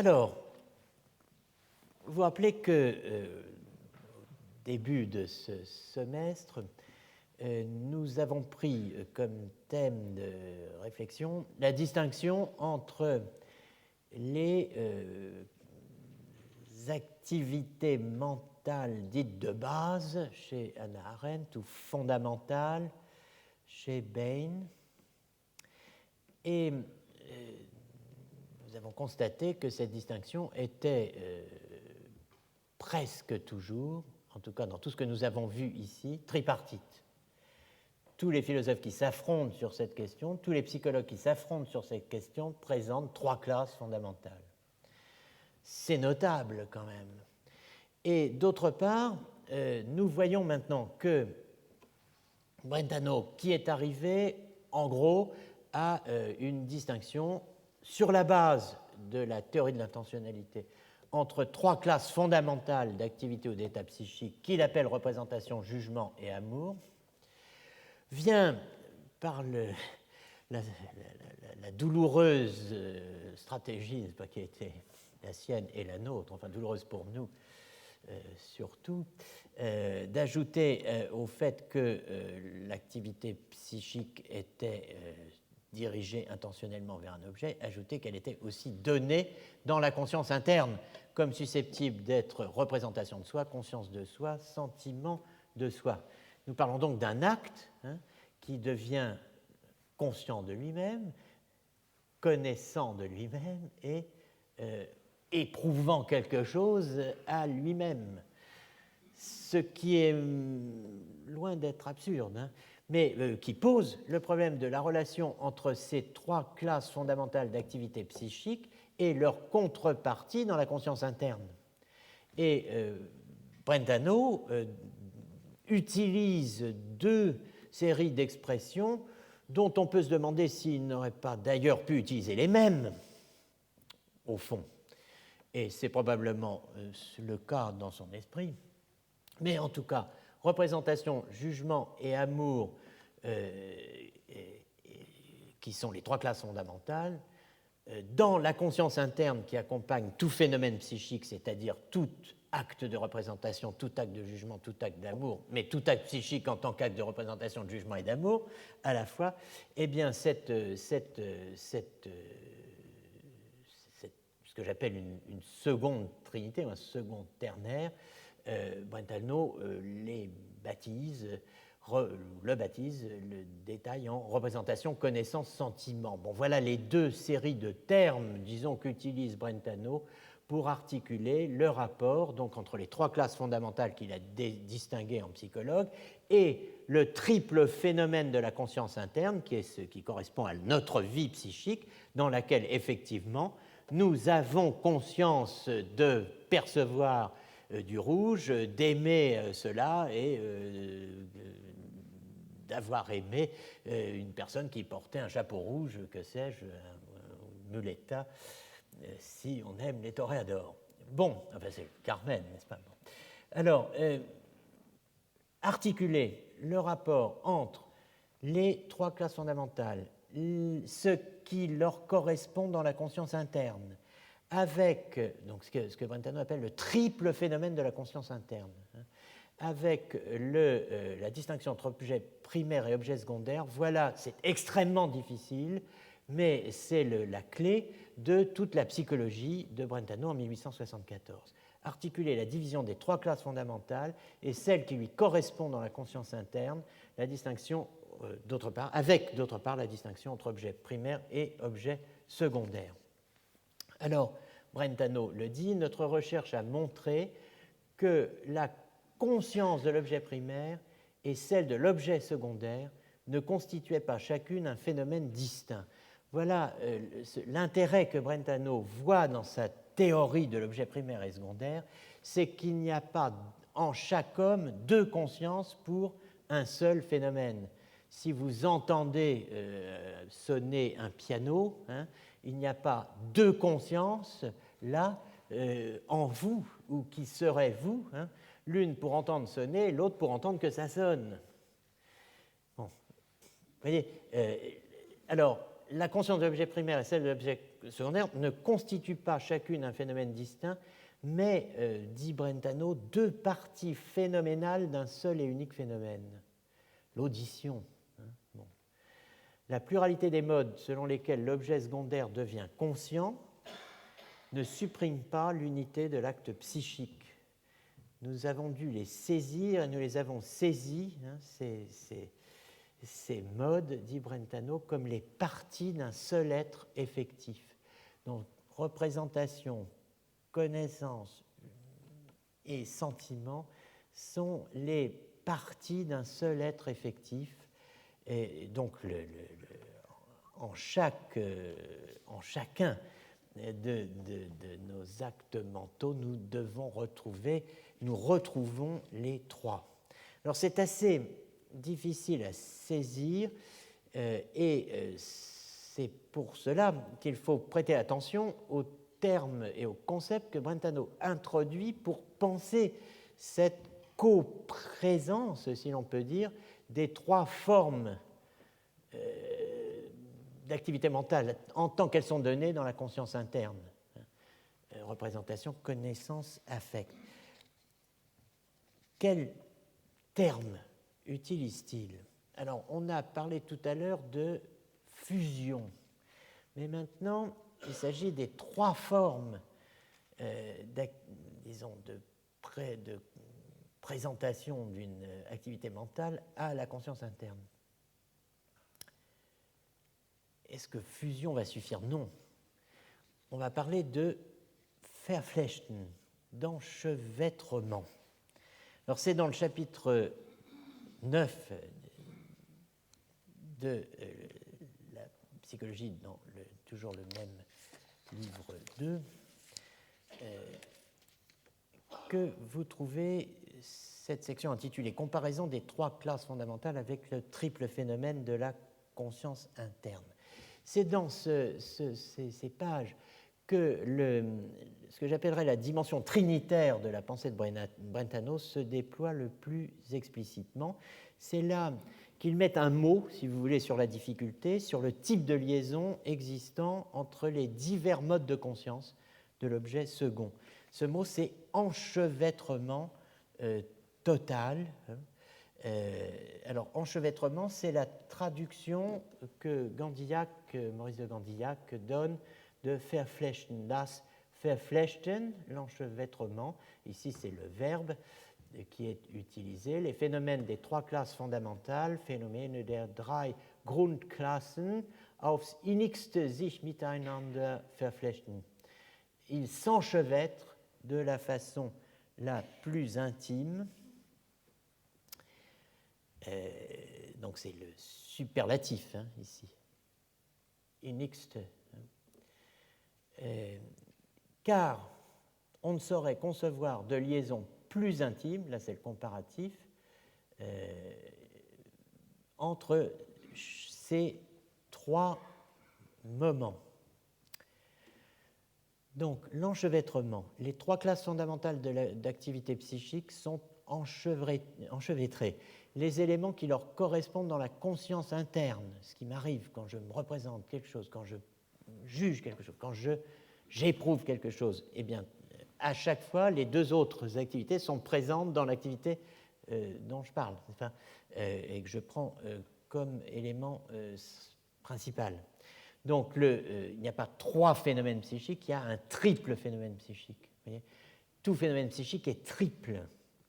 Alors, vous vous rappelez que au début de ce semestre, nous avons pris comme thème de réflexion la distinction entre les activités mentales dites de base chez Hannah Arendt ou fondamentales chez Bain. Et nous avons constaté que cette distinction était presque toujours, en tout cas dans tout ce que nous avons vu ici, tripartite. Tous les philosophes qui s'affrontent sur cette question, tous les psychologues qui s'affrontent sur cette question présentent trois classes fondamentales. C'est notable quand même. Et d'autre part, nous voyons maintenant que Brentano, qui est arrivé en gros à une distinction sur la base de la théorie de l'intentionnalité entre trois classes fondamentales d'activité ou d'état psychique qu'il appelle représentation, jugement et amour, vient par la douloureuse stratégie qui a été la sienne et la nôtre, enfin douloureuse pour nous surtout, d'ajouter au fait que l'activité psychique était dirigée intentionnellement vers un objet, ajouter qu'elle était aussi donnée dans la conscience interne comme susceptible d'être représentation de soi, conscience de soi, sentiment de soi. Nous parlons donc d'un acte qui devient conscient de lui-même, connaissant de lui-même et éprouvant quelque chose à lui-même. Ce qui est loin d'être absurde, mais qui pose le problème de la relation entre ces trois classes fondamentales d'activité psychique et leur contrepartie dans la conscience interne. Et Brentano utilise deux séries d'expressions dont on peut se demander s'il n'aurait pas d'ailleurs pu utiliser les mêmes, au fond. Et c'est probablement le cas dans son esprit. Mais en tout cas, représentation, jugement et amour, qui sont les trois classes fondamentales, dans la conscience interne qui accompagne tout phénomène psychique, c'est-à-dire tout acte de représentation, tout acte de jugement, tout acte d'amour, mais tout acte psychique en tant qu'acte de représentation, de jugement et d'amour, à la fois, eh bien, ce que j'appelle une seconde trinité, un second ternaire, Brentano le détaille en représentation, connaissance, sentiment. Bon, voilà les deux séries de termes, disons, qu'utilise Brentano pour articuler le rapport donc, entre les trois classes fondamentales qu'il a distinguées en psychologue et le triple phénomène de la conscience interne, qui est ce qui correspond à notre vie psychique, dans laquelle, effectivement, nous avons conscience de percevoir du rouge, d'aimer cela et d'avoir aimé une personne qui portait un chapeau rouge, que sais-je, un muleta, si on aime les toréadors. Bon, enfin c'est Carmen, n'est-ce pas? Bon. Alors, articuler le rapport entre les trois classes fondamentales, ce qui leur correspond dans la conscience interne, avec donc ce que Brentano appelle le triple phénomène de la conscience interne, avec la distinction entre objet primaire et objet secondaire, voilà, c'est extrêmement difficile, mais c'est la clé de toute la psychologie de Brentano en 1874. Articuler la division des trois classes fondamentales et celle qui lui correspond dans la conscience interne, la distinction d'autre part, avec d'autre part la distinction entre objet primaire et objet secondaire. Alors, Brentano le dit, notre recherche a montré que la conscience de l'objet primaire et celle de l'objet secondaire ne constituaient pas chacune un phénomène distinct. Voilà l'intérêt que Brentano voit dans sa théorie de l'objet primaire et secondaire, c'est qu'il n'y a pas en chaque homme deux consciences pour un seul phénomène. Si vous entendez sonner un piano, il n'y a pas deux consciences là en vous ou qui seraient vous, l'une pour entendre sonner, l'autre pour entendre que ça sonne. Bon. Vous voyez, alors, la conscience de l'objet primaire et celle de l'objet secondaires ne constituent pas chacune un phénomène distinct, mais, dit Brentano, deux parties phénoménales d'un seul et unique phénomène, l'audition. Bon. La pluralité des modes selon lesquels l'objet secondaire devient conscient ne supprime pas l'unité de l'acte psychique. Nous avons dû les saisir et nous les avons saisis, ces modes, dit Brentano, comme les parties d'un seul être effectif. Donc, représentation, connaissance et sentiment sont les parties d'un seul être effectif. Et donc, en chacun de nos actes mentaux, nous retrouvons les trois. Alors, c'est assez difficile à saisir et c'est pour cela qu'il faut prêter attention aux termes et aux concepts que Brentano introduit pour penser cette coprésence, si l'on peut dire, des trois formes d'activité mentale en tant qu'elles sont données dans la conscience interne. Représentation, connaissance, affect. Quels termes utilise-t-il? Alors, on a parlé tout à l'heure de fusion, mais maintenant, il s'agit des trois formes, disons, de présentation d'une activité mentale à la conscience interne. Est-ce que fusion va suffire? Non. On va parler de verflechten, d'enchevêtrement. Alors, c'est dans le chapitre 9 de la psychologie, dans toujours le même livre 2, que vous trouvez cette section intitulée « Comparaison des trois classes fondamentales avec le triple phénomène de la conscience interne ». C'est dans ces pages que ce que j'appellerais la dimension trinitaire de la pensée de Brentano se déploie le plus explicitement. C'est là qu'il met un mot, si vous voulez, sur la difficulté, sur le type de liaison existant entre les divers modes de conscience de l'objet second. Ce mot, c'est enchevêtrement total. Alors, enchevêtrement, c'est la traduction que Maurice de Gandillac donne de verflechten, das verflechten, l'enchevêtrement. Ici, c'est le verbe qui est utilisé. Les phénomènes des trois classes fondamentales, Phänomene der drei Grundklassen, aufs innigste sich miteinander verflechten. Ils s'enchevêtrent de la façon la plus intime. Donc, c'est le superlatif, ici. Innigste. Car on ne saurait concevoir de liaison plus intime, là c'est le comparatif, entre ces trois moments. Donc l'enchevêtrement, les trois classes fondamentales d'activité psychique sont enchevêtrées. Les éléments qui leur correspondent dans la conscience interne, ce qui m'arrive quand je me représente quelque chose, quand je juge quelque chose, quand j'éprouve quelque chose, eh bien, à chaque fois, les deux autres activités sont présentes dans l'activité dont je parle, et que je prends comme élément principal. Donc, il n'y a pas trois phénomènes psychiques, il y a un triple phénomène psychique. Vous voyez, tout phénomène psychique est triple.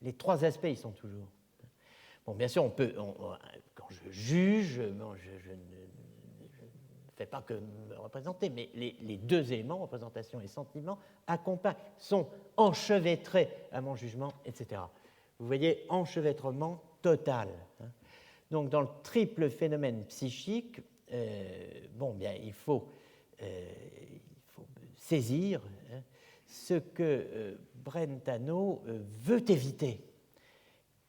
Les trois aspects, ils sont toujours. Bon, bien sûr, quand je juge, je ne fais pas que me représenter, mais les deux éléments, représentation et sentiment, sont enchevêtrés à mon jugement, etc. Vous voyez, enchevêtrement total. Donc, dans le triple phénomène psychique, bien, il faut saisir ce que Brentano veut éviter.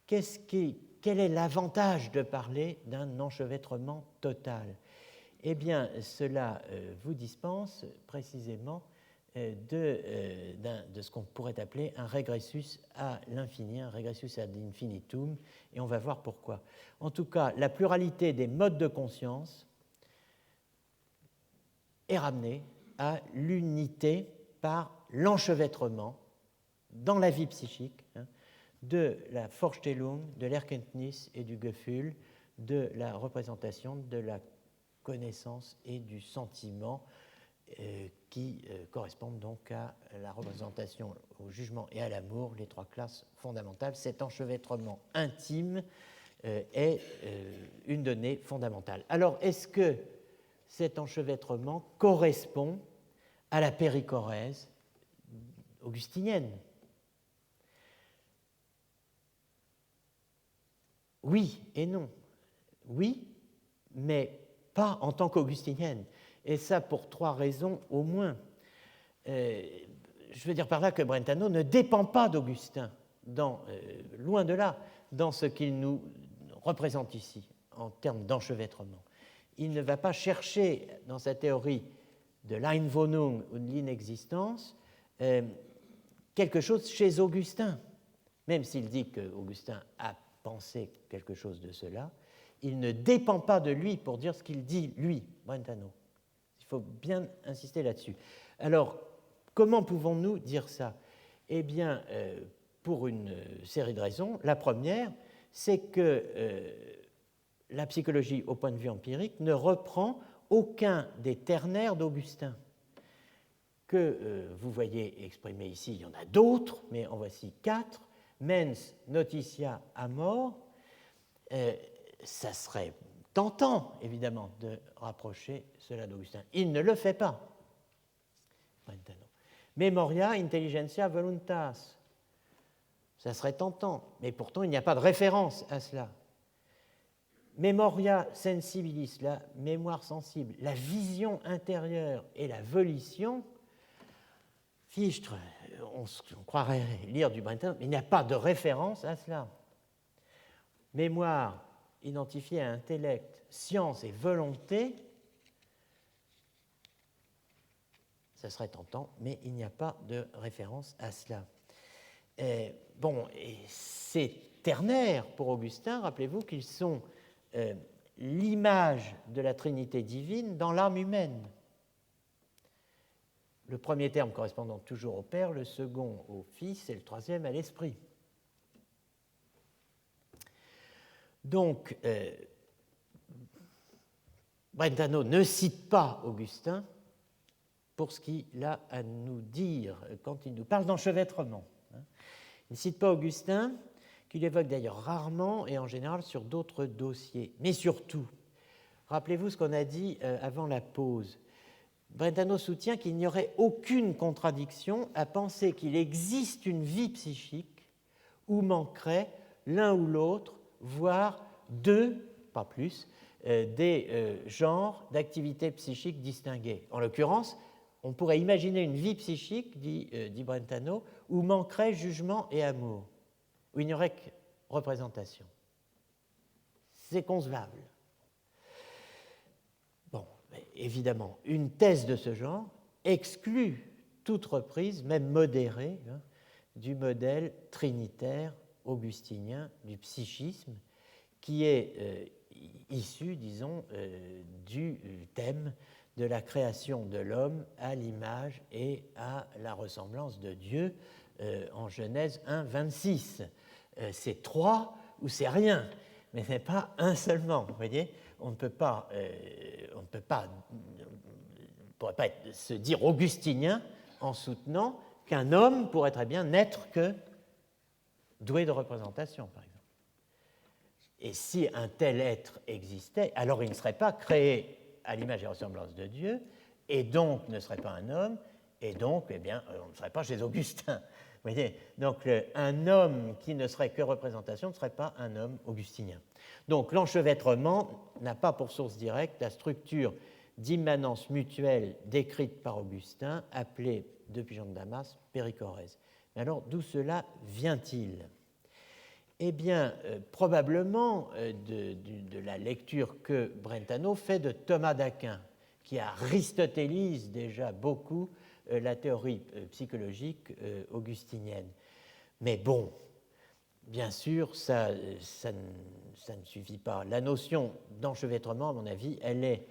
Quel est l'avantage de parler d'un enchevêtrement total? Eh bien, cela vous dispense précisément de ce qu'on pourrait appeler un regressus à l'infini, un regressus ad infinitum, et on va voir pourquoi. En tout cas, la pluralité des modes de conscience est ramenée à l'unité par l'enchevêtrement dans la vie psychique de la Vorstellung, de l'Erkenntnis et du Gefühl, de la représentation, de la connaissance et du sentiment qui correspondent donc à la représentation, au jugement et à l'amour, les trois classes fondamentales. Cet enchevêtrement intime est une donnée fondamentale. Alors, est-ce que cet enchevêtrement correspond à la périchorèse augustinienne? Oui et non. Oui, mais pas en tant qu'augustinienne. Et ça pour trois raisons au moins. Je veux dire par là que Brentano ne dépend pas d'Augustin, loin de là, dans ce qu'il nous représente ici, en termes d'enchevêtrement. Il ne va pas chercher, dans sa théorie de l'Einwohnung ou de l'inexistence, quelque chose chez Augustin. Même s'il dit qu'Augustin a pensé quelque chose de cela, il ne dépend pas de lui pour dire ce qu'il dit, lui, Brentano. Il faut bien insister là-dessus. Alors, comment pouvons-nous dire ça? Eh bien, pour une série de raisons. La première, c'est que la psychologie, au point de vue empirique, ne reprend aucun des ternaires d'Augustin, que vous voyez exprimé ici. Il y en a d'autres, mais en voici 4. Mens notitia amor. Ça serait tentant, évidemment, de rapprocher cela d'Augustin. Il ne le fait pas. Memoria intelligentsia voluntas. Ça serait tentant, mais pourtant il n'y a pas de référence à cela. Memoria sensibilis, la mémoire sensible, la vision intérieure et la volition. Fichtre, on croirait lire du Brentano, mais il n'y a pas de référence à cela. Mémoire identifiée à intellect, science et volonté, ça serait tentant, mais il n'y a pas de référence à cela. Et ces ternaires, pour Augustin, rappelez-vous qu'ils sont l'image de la Trinité divine dans l'âme humaine. Le premier terme correspondant toujours au Père, le second au Fils et le troisième à l'Esprit. Donc, Brentano ne cite pas Augustin pour ce qu'il a à nous dire quand il nous parle d'enchevêtrement. Il ne cite pas Augustin, qu'il évoque d'ailleurs rarement et en général sur d'autres dossiers. Mais surtout, rappelez-vous ce qu'on a dit avant la pause. Brentano soutient qu'il n'y aurait aucune contradiction à penser qu'il existe une vie psychique où manquerait l'un ou l'autre, voire deux, pas plus, des genres d'activités psychiques distingués. En l'occurrence, on pourrait imaginer une vie psychique, dit Brentano, où manquerait jugement et amour, où il n'y aurait que représentation. C'est concevable. Bon, évidemment, une thèse de ce genre exclut toute reprise, même modérée, du modèle trinitaire augustinien du psychisme, qui est issu, disons, du thème de la création de l'homme à l'image et à la ressemblance de Dieu en Genèse 1, 26. C'est 3 ou c'est rien, mais ce n'est pas un seulement. Vous voyez, on ne pourrait pas se dire augustinien en soutenant qu'un homme pourrait très bien n'être que doué de représentation, par exemple. Et si un tel être existait, alors il ne serait pas créé à l'image et ressemblance de Dieu, et donc ne serait pas un homme, et donc, eh bien, on ne serait pas chez Augustin. Vous voyez, donc un homme qui ne serait que représentation ne serait pas un homme augustinien. Donc l'enchevêtrement n'a pas pour source directe la structure d'immanence mutuelle décrite par Augustin, appelée depuis Jean de Damas périchorèse. Mais alors, d'où cela vient-il? Eh bien, probablement de la lecture que Brentano fait de Thomas d'Aquin, qui aristotélise déjà beaucoup la théorie psychologique augustinienne. Mais bon, bien sûr, ça ne suffit pas. La notion d'enchevêtrement, à mon avis, elle est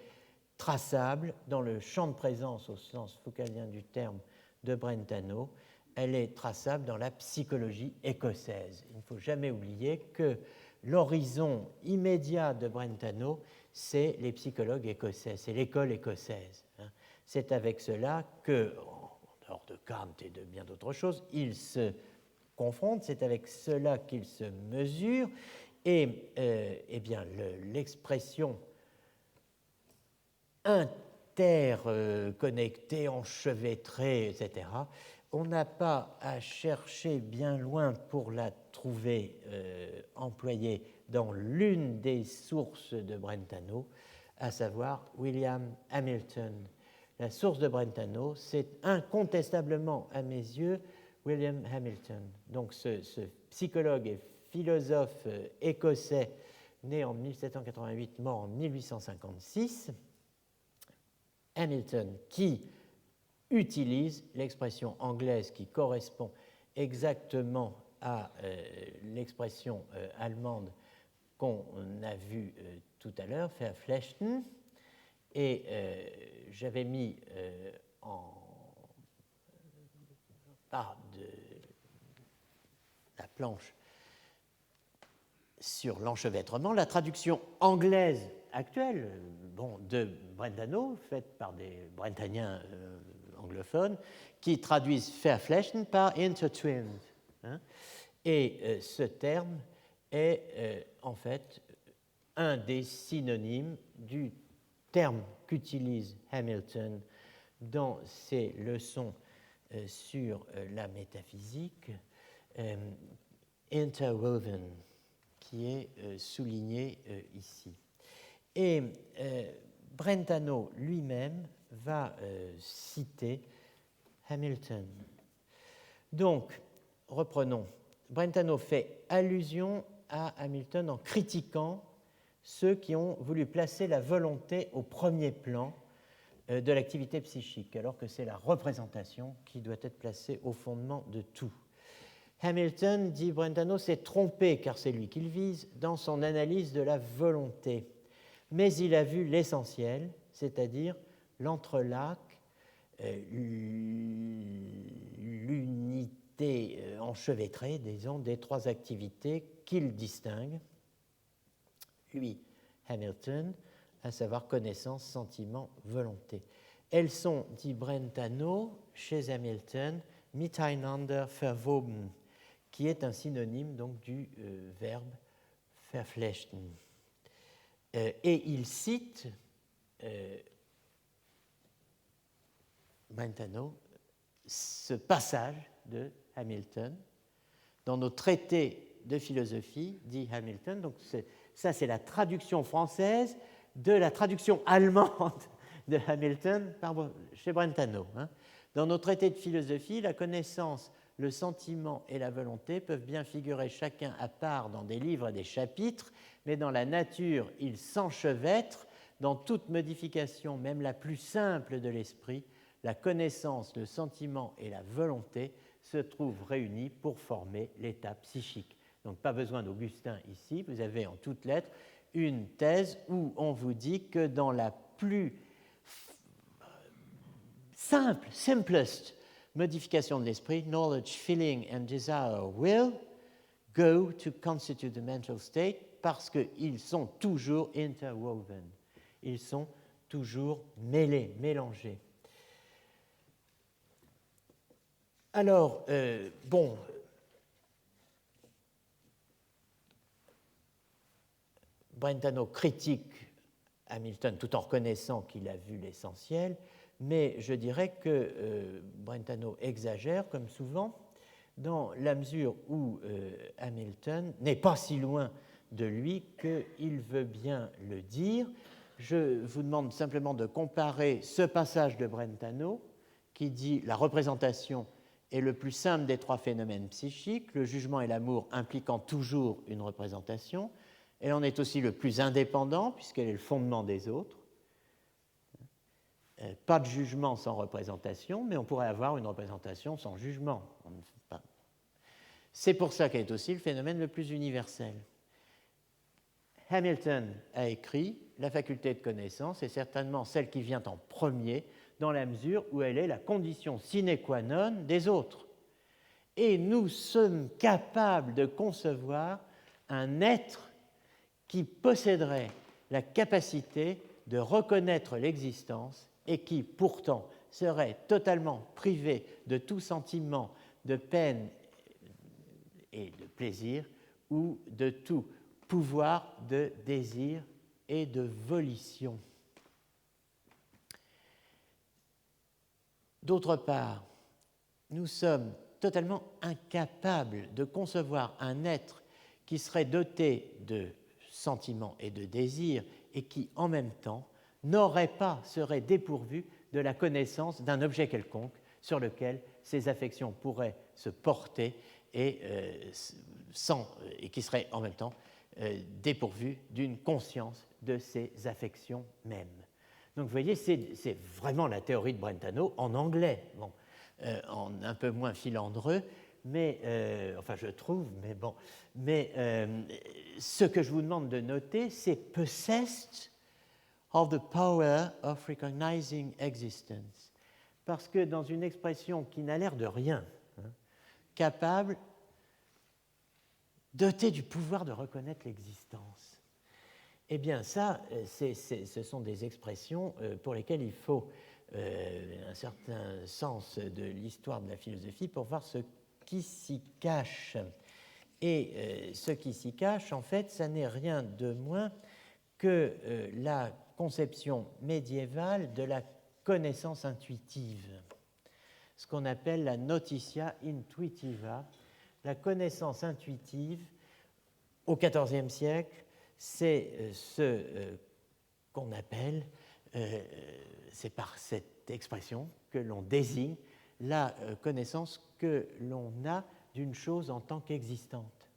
traçable dans le champ de présence au sens foucaldien du terme de Brentano. Elle est traçable dans la psychologie écossaise. Il ne faut jamais oublier que l'horizon immédiat de Brentano, c'est les psychologues écossais, c'est l'école écossaise. C'est avec cela que, en dehors de Kant et de bien d'autres choses, il se confronte, c'est avec cela qu'il se mesure, et eh bien, l'expression interconnectée, enchevêtrée, etc., on n'a pas à chercher bien loin pour la trouver employée dans l'une des sources de Brentano, à savoir William Hamilton. La source de Brentano, c'est incontestablement, à mes yeux, William Hamilton. Donc ce psychologue et philosophe écossais, né en 1788, mort en 1856, Hamilton, qui utilise l'expression anglaise qui correspond exactement à l'expression allemande qu'on a vue tout à l'heure, verflechten, et j'avais mis en bas de la planche sur l'enchevêtrement la traduction anglaise actuelle de Brentano, faite par des Brentaniens anglophones, qui traduisent verflechten par intertwined. Et ce terme est en fait un des synonymes du terme qu'utilise Hamilton dans ses leçons sur la métaphysique, interwoven, qui est souligné ici. Et Brentano lui-même va citer Hamilton. Donc, reprenons. Brentano fait allusion à Hamilton en critiquant ceux qui ont voulu placer la volonté au premier plan de l'activité psychique, alors que c'est la représentation qui doit être placée au fondement de tout. Hamilton, dit Brentano, s'est trompé, car c'est lui qu'il vise, dans son analyse de la volonté. Mais il a vu l'essentiel, c'est-à-dire l'entrelac, l'unité enchevêtrée, disons, des trois activités qu'il distingue, lui, Hamilton, à savoir connaissance, sentiment, volonté. Elles sont, dit Brentano, chez Hamilton, miteinander verwoben, qui est un synonyme donc du verbe verflechten. Et il cite Brentano ce passage de Hamilton dans nos traités de philosophie, dit Hamilton. Donc ça, c'est la traduction française de la traduction allemande de Hamilton chez Brentano. Dans nos traités de philosophie, la connaissance, le sentiment et la volonté peuvent bien figurer chacun à part dans des livres et des chapitres, mais dans la nature, ils s'enchevêtrent. Dans toute modification, même la plus simple de l'esprit, la connaissance, le sentiment et la volonté se trouvent réunis pour former l'état psychique. Donc pas besoin d'Augustin ici, vous avez en toutes lettres une thèse où on vous dit que dans la plus simplest modification de l'esprit, knowledge, feeling and desire will go to constitute the mental state, parce qu'ils sont toujours interwoven, ils sont toujours mêlés, mélangés. Alors, Brentano critique Hamilton tout en reconnaissant qu'il a vu l'essentiel, mais je dirais que Brentano exagère, comme souvent, dans la mesure où Hamilton n'est pas si loin de lui qu'il veut bien le dire. Je vous demande simplement de comparer ce passage de Brentano qui dit « La représentation est le plus simple des trois phénomènes psychiques, le jugement et l'amour impliquant toujours une représentation. Elle en est aussi le plus indépendant, puisqu'elle est le fondement des autres. Pas de jugement sans représentation, mais on pourrait avoir une représentation sans jugement. C'est pour ça qu'elle est aussi le phénomène le plus universel. Hamilton a écrit, la faculté de connaissance est certainement celle qui vient en premier, dans la mesure où elle est la condition sine qua non des autres. Et nous sommes capables de concevoir un être qui posséderait la capacité de reconnaître l'existence et qui, pourtant, serait totalement privé de tout sentiment de peine et de plaisir ou de tout pouvoir de désir et de volition. D'autre part, nous sommes totalement incapables de concevoir un être qui serait doté de sentiments et de désirs et qui, en même temps, serait dépourvu de la connaissance d'un objet quelconque sur lequel ces affections pourraient se porter et qui serait en même temps dépourvu d'une conscience de ces affections mêmes. Donc vous voyez, c'est vraiment la théorie de Brentano en anglais, bon, en un peu moins filandreux, mais enfin je trouve, mais bon. Mais ce que je vous demande de noter, c'est possessed of the power of recognizing existence, parce que dans une expression qui n'a l'air de rien, capable, doté du pouvoir de reconnaître l'existence. Eh bien, ça, ce sont des expressions pour lesquelles il faut un certain sens de l'histoire de la philosophie pour voir ce qui s'y cache. Et ce qui s'y cache, en fait, ça n'est rien de moins que la conception médiévale de la connaissance intuitive, ce qu'on appelle la notitia intuitiva. La connaissance intuitive, au XIVe siècle, c'est ce qu'on appelle, c'est par cette expression que l'on désigne la connaissance que l'on a d'une chose en tant qu'existante.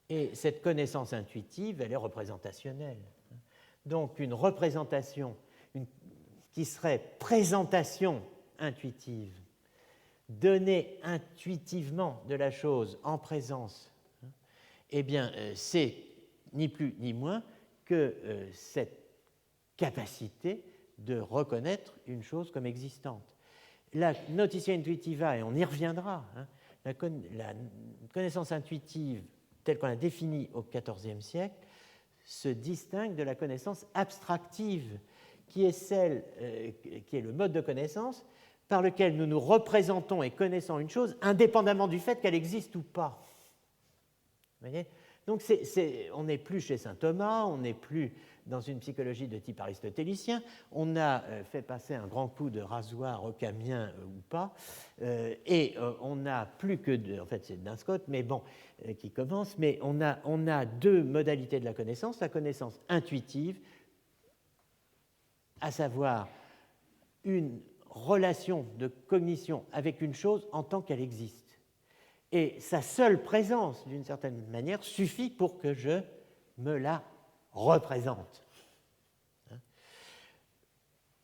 Et cette connaissance intuitive, elle est représentationnelle. Donc une représentation qui serait présentation intuitive, donner intuitivement de la chose en présence, eh bien, c'est ni plus ni moins que cette capacité de reconnaître une chose comme existante. La notitia intuitiva, et on y reviendra, la connaissance intuitive telle qu'on l'a définie au XIVe siècle se distingue de la connaissance abstractive, qui est celle qui est le mode de connaissance par lequel nous nous représentons et connaissons une chose indépendamment du fait qu'elle existe ou pas. Vous voyez ? Donc on n'est plus chez saint Thomas, on n'est plus dans une psychologie de type aristotélicien, on a fait passer un grand coup de rasoir occamien ou pas, et on n'a plus que, en fait c'est Duns Scott, mais bon, qui commence, mais on a deux modalités de la connaissance intuitive, à savoir une relation de cognition avec une chose en tant qu'elle existe. Et sa seule présence, d'une certaine manière, suffit pour que je me la représente.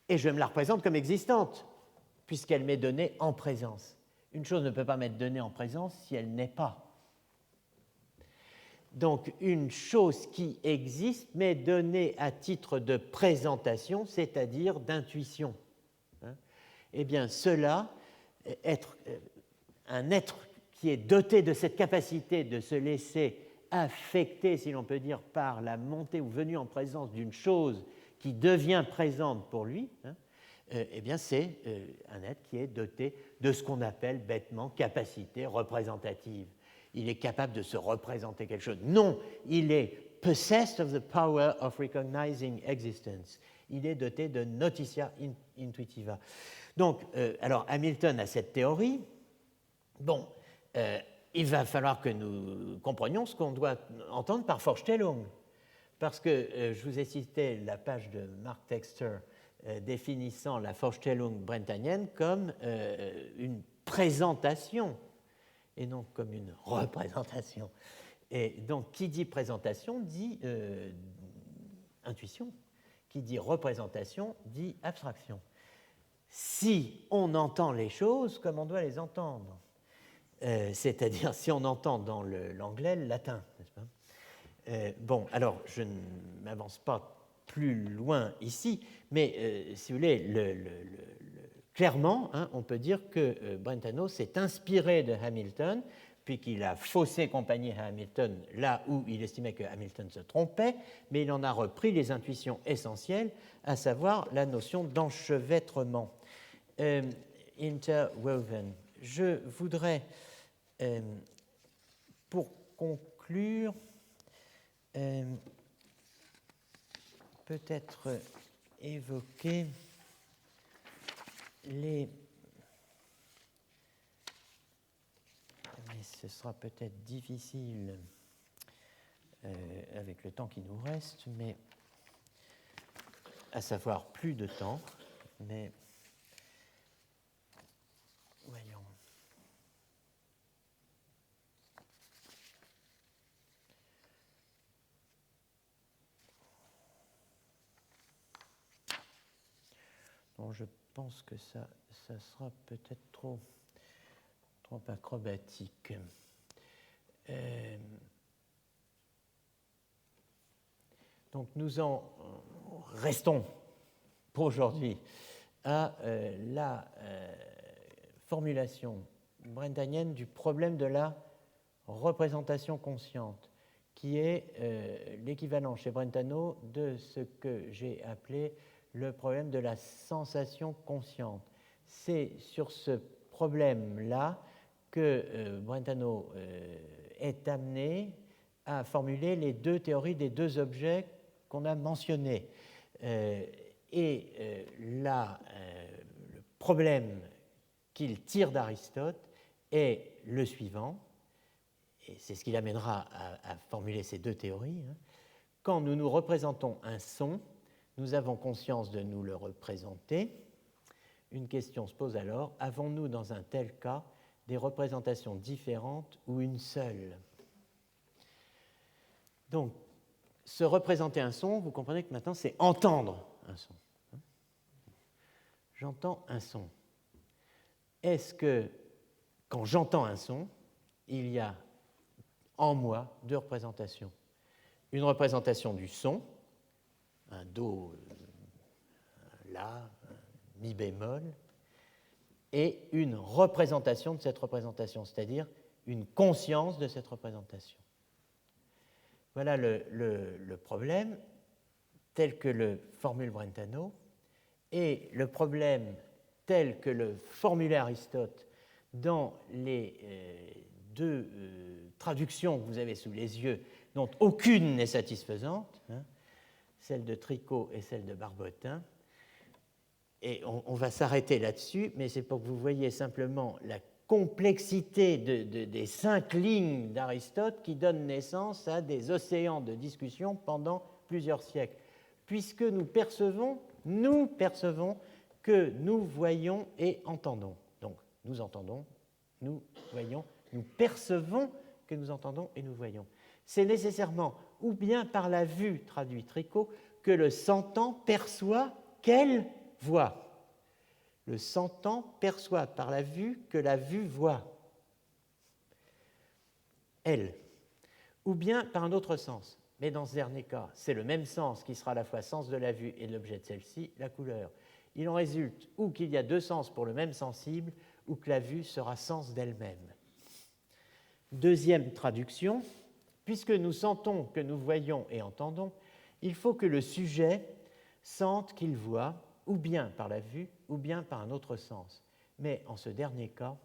Et je me la représente comme existante, puisqu'elle m'est donnée en présence. Une chose ne peut pas m'être donnée en présence si elle n'est pas. Donc, une chose qui existe m'est donnée à titre de présentation, c'est-à-dire d'intuition. Eh bien, cela, un être qui est doté de cette capacité de se laisser affecter, si l'on peut dire, par la montée ou venue en présence d'une chose qui devient présente pour lui, eh bien c'est un être qui est doté de ce qu'on appelle bêtement capacité représentative. Il est capable de se représenter quelque chose. Non, il est possessed of the power of recognizing existence. Il est doté de notitia intuitiva. Donc, alors Hamilton a cette théorie. Bon, il va falloir que nous comprenions ce qu'on doit entendre par Vorstellung. Parce que je vous ai cité la page de Mark Textor définissant la Vorstellung brentanienne comme une présentation et non comme une représentation. Et donc, qui dit présentation dit intuition. Qui dit représentation dit abstraction. Si on entend les choses comme on doit les entendre, c'est-à-dire si on entend dans l'anglais le latin, n'est-ce pas ? Bon, alors, je ne m'avance pas plus loin ici, mais si vous voulez, clairement, hein, on peut dire que Brentano s'est inspiré de Hamilton, puis qu'il a faussé compagnie à Hamilton là où il estimait que Hamilton se trompait, mais il en a repris les intuitions essentielles, à savoir la notion d'enchevêtrement. Interwoven. Je voudrais, pour conclure, peut-être évoquer mais ce sera peut-être difficile avec le temps qui nous reste, mais à savoir plus de temps, mais voyons. Bon, je pense que ça sera peut-être trop acrobatique. Donc nous en restons pour aujourd'hui à la formulation brentanienne du problème de la représentation consciente, qui est l'équivalent chez Brentano de ce que j'ai appelé le problème de la sensation consciente. C'est sur ce problème-là que Brentano est amené à formuler les deux théories des deux objets qu'on a mentionnés. Le problème qu'il tire d'Aristote est le suivant, et c'est ce qui l'amènera à formuler ces deux théories. Quand nous nous représentons un son, nous avons conscience de nous le représenter. Une question se pose alors, avons-nous dans un tel cas des représentations différentes ou une seule? Donc, se représenter un son, vous comprenez que maintenant c'est entendre un son. J'entends un son. Est-ce que, quand j'entends un son, il y a en moi deux représentations? Une représentation du son, un do, un la, un mi bémol, et une représentation de cette représentation, c'est-à-dire une conscience de cette représentation. Voilà le problème tel que le formule Brentano, et le problème tel que le formulait Aristote dans les deux traductions que vous avez sous les yeux, dont aucune n'est satisfaisante, celle de Tricot et celle de Barbotin. Et on va s'arrêter là-dessus, mais c'est pour que vous voyez simplement la complexité des 5 lignes d'Aristote qui donnent naissance à des océans de discussion pendant plusieurs siècles, puisque nous percevons que nous voyons et entendons. Donc, nous entendons, nous voyons, nous percevons que nous entendons et nous voyons. C'est nécessairement, ou bien par la vue, traduit Tricot, que le sentant perçoit qu'elle voit. Le sentant perçoit par la vue que la vue voit. Elle. Ou bien par un autre sens. Mais dans ce dernier cas, c'est le même sens qui sera à la fois sens de la vue et de l'objet de celle-ci, la couleur. Il en résulte ou qu'il y a deux sens pour le même sensible, ou que la vue sera sens d'elle-même. Deuxième traduction, puisque nous sentons que nous voyons et entendons, il faut que le sujet sente qu'il voit, ou bien par la vue, ou bien par un autre sens. Mais en ce dernier cas,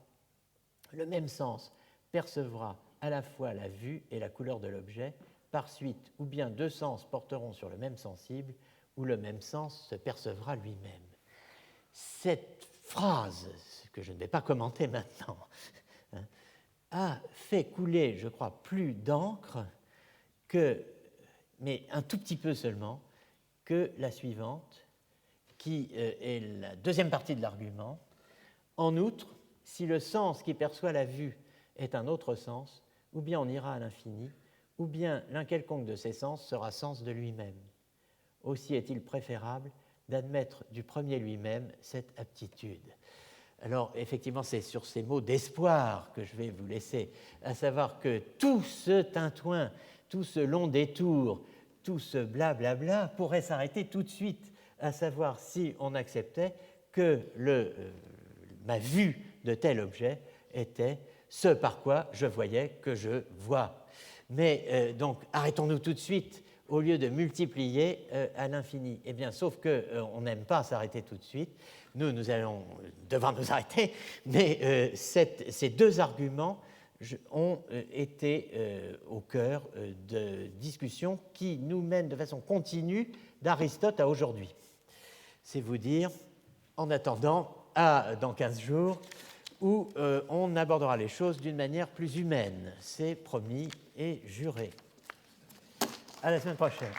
le même sens percevra à la fois la vue et la couleur de l'objet. Par suite, ou bien deux sens porteront sur le même sensible, ou le même sens se percevra lui-même. Cette phrase, que je ne vais pas commenter maintenant, a fait couler, je crois, plus d'encre que, mais un tout petit peu seulement, que la suivante, qui est la deuxième partie de l'argument. En outre, si le sens qui perçoit la vue est un autre sens, ou bien on ira à l'infini, ou bien l'un quelconque de ces sens sera sens de lui-même. Aussi est-il préférable d'admettre du premier lui-même cette aptitude. Alors, effectivement, c'est sur ces mots d'espoir que je vais vous laisser, à savoir que tout ce tintouin tout ce long détour, tout ce blablabla pourrait s'arrêter tout de suite, à savoir si on acceptait que ma vue de tel objet était ce par quoi je voyais que je vois. Mais donc, arrêtons-nous tout de suite au lieu de multiplier à l'infini. Eh bien, sauf qu'on n'aime pas s'arrêter tout de suite. Nous allons devoir nous arrêter, mais ces deux arguments ont été au cœur de discussions qui nous mènent de façon continue d'Aristote à aujourd'hui. C'est vous dire, en attendant, dans 15 jours, où on abordera les choses d'une manière plus humaine. C'est promis et juré. À la semaine prochaine.